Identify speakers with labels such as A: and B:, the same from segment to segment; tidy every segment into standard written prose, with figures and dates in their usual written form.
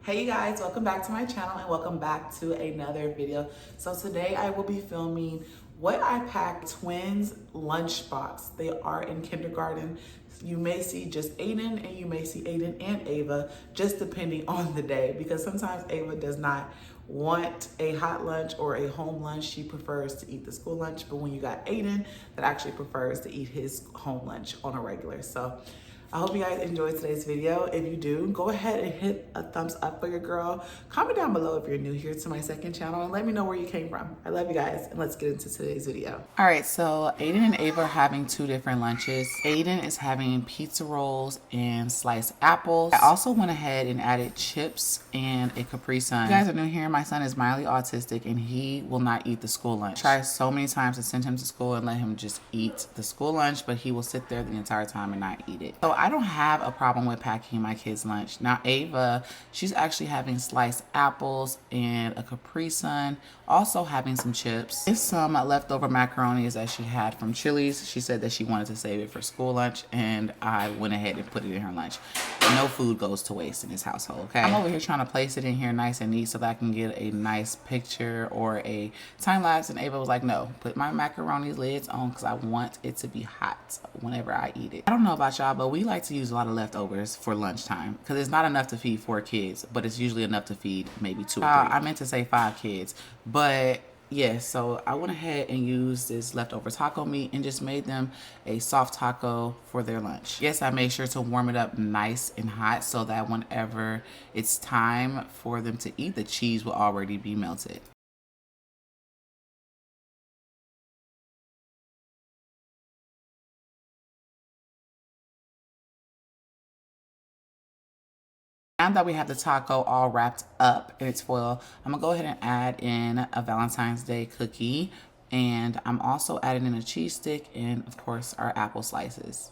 A: Hey you guys, welcome back to my channel and welcome back to another video. So today I will be filming what I packed twins lunchbox. They are in kindergarten. You may see just Aiden and you may see Aiden and Ava, just depending on the day, because sometimes Ava does not want a hot lunch or a home lunch. She prefers to eat the school lunch, but when you got Aiden that actually prefers to eat his home lunch on a regular. So I hope you guys enjoyed today's video. If you do, go ahead and hit a thumbs up for your girl. Comment down below if you're new here to my second channel and let me know where you came from. I love you guys, and let's get into today's video. All right, so Aiden and Ava are having two different lunches. Aiden is having pizza rolls and sliced apples. I also went ahead and added chips and a Capri Sun. If you guys are new here, my son is mildly autistic and he will not eat the school lunch. I tried so many times to send him to school and let him just eat the school lunch, but he will sit there the entire time and not eat it. So I don't have a problem with packing my kids' lunch. Now Ava, she's actually having sliced apples and a Capri Sun, also having some chips. There's some leftover macaronis that she had from Chili's. She said that she wanted to save it for school lunch, and I went ahead and put it in her lunch. No food goes to waste in this household, okay? I'm over here trying to place it in here nice and neat so that I can get a nice picture or a time lapse, and Ava was like, no, put my macaroni lids on because I want it to be hot whenever I eat it. I don't know about y'all, but we like to use a lot of leftovers for lunchtime because it's not enough to feed 4 kids, but it's usually enough to feed maybe 2 or 3. I meant to say 5 kids, but yeah, so I went ahead and used this leftover taco meat and just made them a soft taco for their lunch. Yes, I made sure to warm it up nice and hot so that whenever it's time for them to eat, the cheese will already be melted. Now that we have the taco all wrapped up in its foil, I'm gonna go ahead and add in a Valentine's Day cookie, and I'm also adding in a cheese stick and of course our apple slices.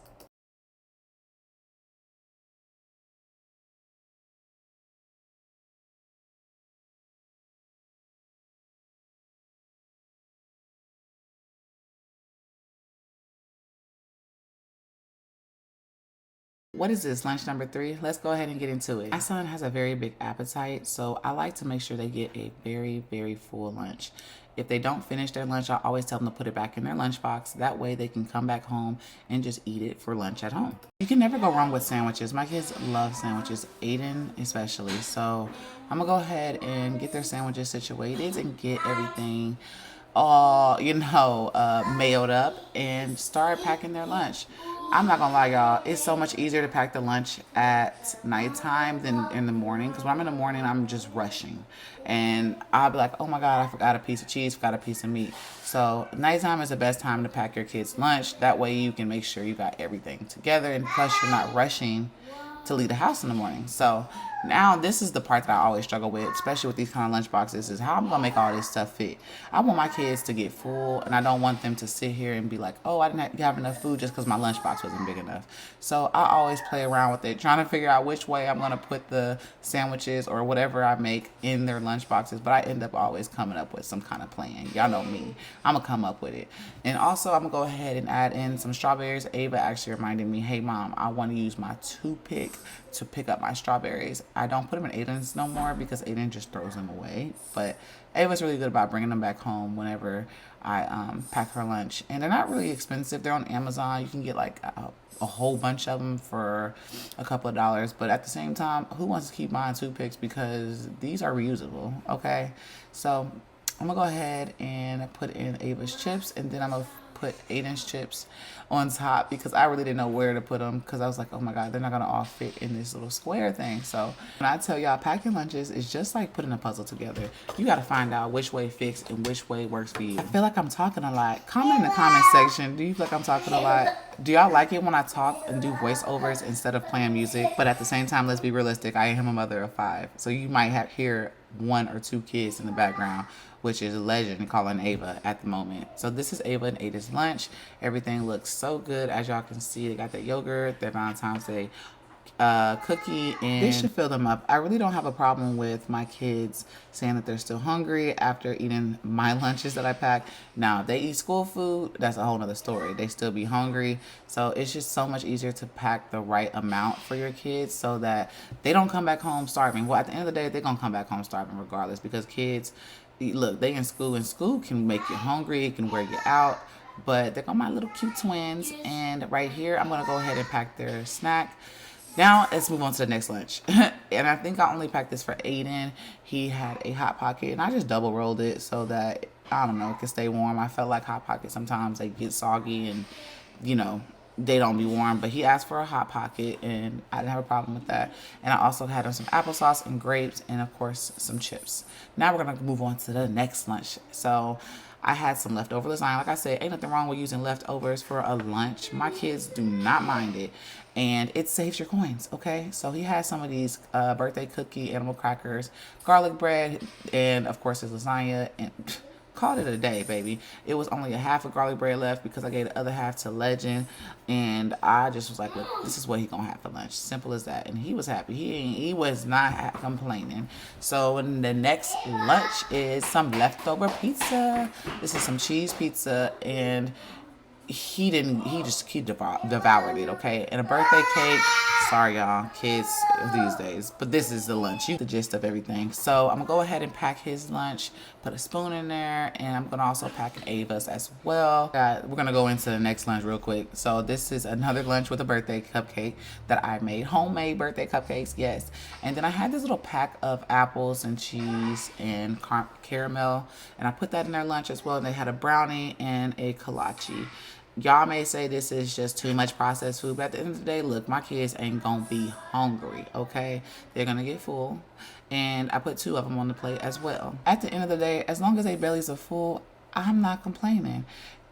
A: What is this, lunch number 3? Let's go ahead and get into it. My son has a very big appetite, so I like to make sure they get a very, very full lunch. If they don't finish their lunch, I always tell them to put it back in their lunchbox. That way they can come back home and just eat it for lunch at home. You can never go wrong with sandwiches. My kids love sandwiches, Aiden especially. So I'm gonna go ahead and get their sandwiches situated and get everything all, mailed up and start packing their lunch. I'm not gonna lie, y'all, it's so much easier to pack the lunch at nighttime than in the morning, because when I'm in the morning I'm just rushing and I'll be like, oh my god, I forgot a piece of cheese, forgot a piece of meat. So nighttime is the best time to pack your kids' lunch. That way you can make sure you got everything together, and plus you're not rushing to leave the house in the morning. So now this is the part that I always struggle with, especially with these kind of lunch boxes, is how I'm gonna make all this stuff fit. I want my kids to get full, and I don't want them to sit here and be like, oh, I didn't have enough food just because my lunchbox wasn't big enough. So I always play around with it, trying to figure out which way I'm gonna put the sandwiches or whatever I make in their lunch boxes, but I end up always coming up with some kind of plan. Y'all know me, I'm gonna come up with it. And also I'm gonna go ahead and add in some strawberries. Ava actually reminded me, hey mom, I want to use my toothpick to pick up my strawberries. I don't put them in Aiden's no more because Aiden just throws them away, but Ava's really good about bringing them back home whenever I pack her lunch. And they're not really expensive. They're on Amazon. You can get like a whole bunch of them for a couple of dollars, but at the same time, who wants to keep buying toothpicks, because these are reusable, okay? So I'm gonna go ahead and put in Ava's chips, and then I'm gonna put Aiden's chips on top because I really didn't know where to put them, because I was like, oh my god, they're not gonna all fit in this little square thing. So when I tell y'all, packing lunches is just like putting a puzzle together. You gotta find out which way fits and which way works for you. I feel like I'm talking a lot. Comment in the comment section, do you feel like I'm talking a lot? Do y'all like it when I talk and do voiceovers instead of playing music? But at the same time, let's be realistic, I am a mother of 5, so you might hear 1 or 2 kids in the background, which is a legend calling Ava at the moment. So this is Ava and Aiden's lunch. Everything looks so good. As y'all can see, they got their yogurt, their Valentine's Day cookie, and this should fill them up. I really don't have a problem with my kids saying that they're still hungry after eating my lunches that I pack. Now, if they eat school food, that's a whole nother story. They still be hungry. So it's just so much easier to pack the right amount for your kids so that they don't come back home starving. Well, at the end of the day, they're going to come back home starving regardless, because kids, look, they in school, and school can make you hungry, it can wear you out. But they're gonna my little cute twins. And right here, I'm gonna go ahead and pack their snack. Now let's move on to the next lunch. And I think I only packed this for Aiden. He had a Hot Pocket, and I just double rolled it so that, I don't know, it can stay warm. I felt like Hot Pockets sometimes they get soggy and, you know, they don't be warm. But he asked for a Hot Pocket, and I didn't have a problem with that. And I also had him some applesauce and grapes, and of course some chips. Now we're gonna move on to the next lunch. So I had some leftover lasagna. Like I said, ain't nothing wrong with using leftovers for a lunch. My kids do not mind it, and it saves your coins, okay? So he had some of these birthday cookie animal crackers, garlic bread, and of course his lasagna, and called it a day, baby. It was only a half of garlic bread left because I gave the other half to Legend, and I just was like, look, this is what he gonna have for lunch. Simple as that. And he was happy. He was not complaining. So the next lunch is some leftover pizza. This is some cheese pizza, and he devoured it, okay? And a birthday cake. Sorry, y'all, kids these days, but this is the lunch. You the gist of everything. So I'm gonna go ahead and pack his lunch, put a spoon in there, and I'm gonna also pack an Ava's as well. We're gonna go into the next lunch real quick. So this is another lunch with a birthday cupcake that I made, homemade birthday cupcakes, yes. And then I had this little pack of apples and cheese and caramel, and I put that in their lunch as well. And they had a brownie and a kolache. Y'all may say this is just too much processed food, but at the end of the day, look, my kids ain't gonna be hungry, okay? They're gonna get full. And I put 2 of them on the plate as well. At the end of the day, as long as their bellies are full, I'm not complaining.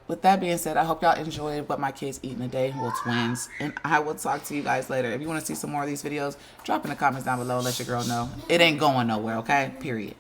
A: With that being said, I hope y'all enjoyed what my kids eat in a day. Well, twins. And I will talk to you guys later. If you want to see some more of these videos, drop in the comments down below. Let your girl know. It ain't going nowhere, okay? Period.